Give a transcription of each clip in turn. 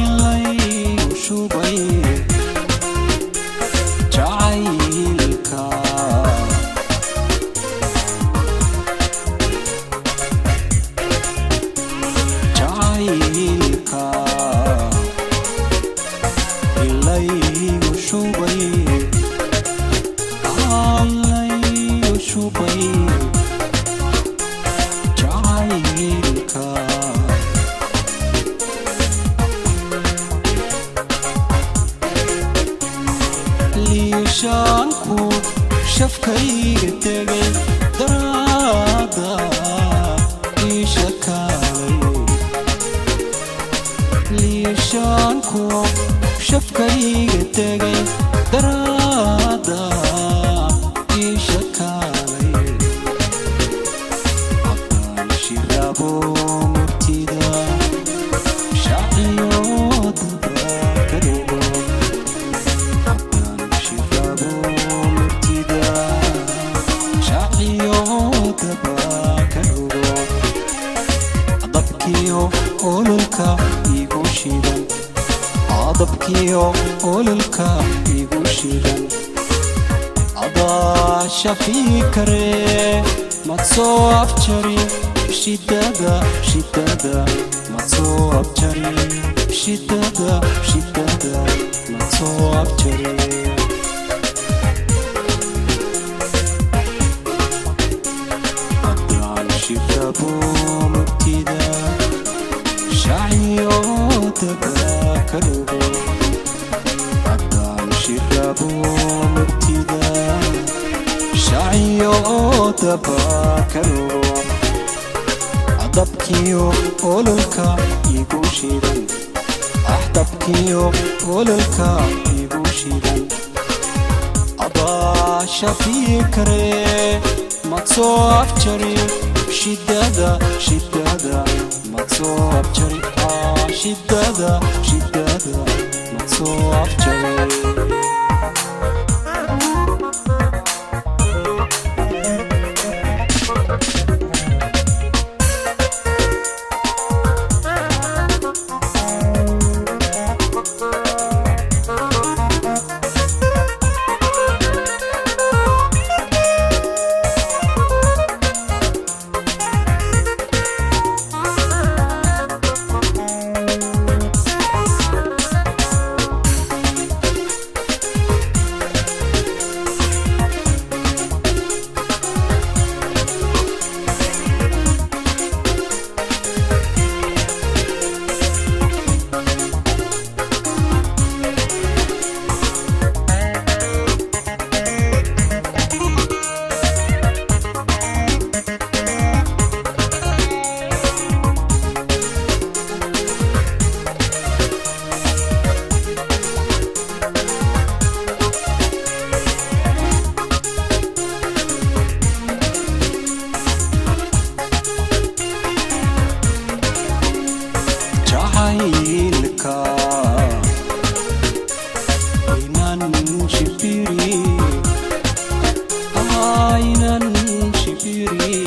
ilay shubay jacaylka ilay shubay shubay jacaylka liishaanku shafkayga tegay daraada iisha kaalay liishaanku shafkayga tegay daraada iisha kaalay haddaan shiraabo murtida shaaciyooda kadhigo haddaan shiraabo murtida shaaciyooda kadhigo dabkiyo ololka igu shidan dabkiyo ololka igu shidan adaa shafii kare madsoo afjari shidada madsoo afjari shidada madsoo afjari haddaan shirabo murtida shaaciyooda kadhigo haddaan shirabo murtida shaaciyooda kadhigo dabkiyo ololka igu shidan dabkiyo ololka igu shidan adaa shafii kare madsoo afjari shidada madsoo afjari shidada madsoo afjari jacaylka inan shibiri inan shibiri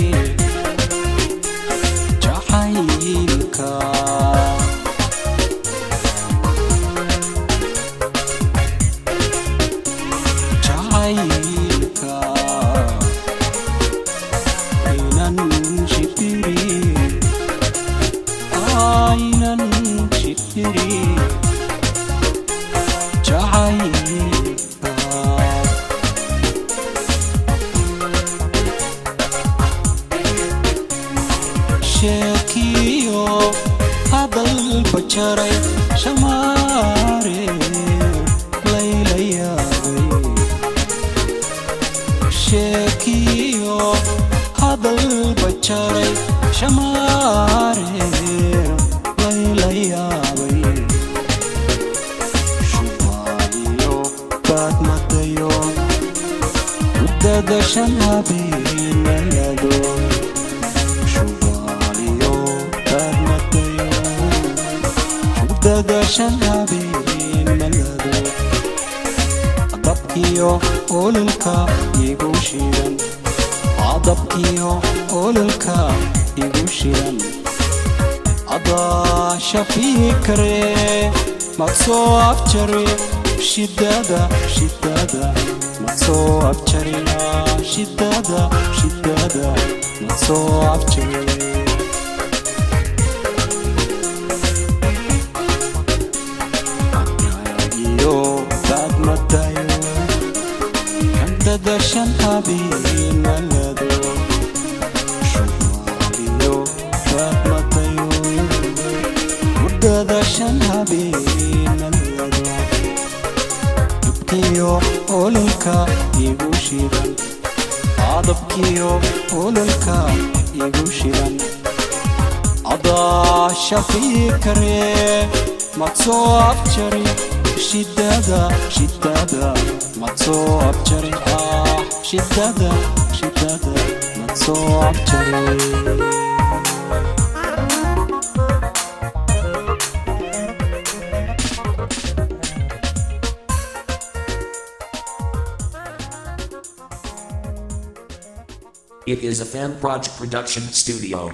jacaylka jacaylka inan shibiri inan shibiri jacaylka sheekiyo hadal bajaray shamaare laylayaabay sheekiyo hadal bajaray shamaare laylayaabay shubaaliyo baadmadayo udada shan habeen layado shubaaliyo baadmadayo udada shan habeen layado dabkiyo ololka igu shidan dabkiyo ololka igu shidan عطاشة فكري مقصوب جري شدادة شدادة مقصوب جري شدادة شدادة مقصوب جري يو بعد ما تايو كنت دشن حبيبي ملدو شماليو بعد ما تايو كنت دشن حبيبي ملدو دبكيو أولوكا يغوشيران عدبكيو أولوكا يغوشيران عطاشة فكري مقصوب جري شدادة شدادة مقصوب جري شدادة شدادة مقصوب جري It is a fan project production studio.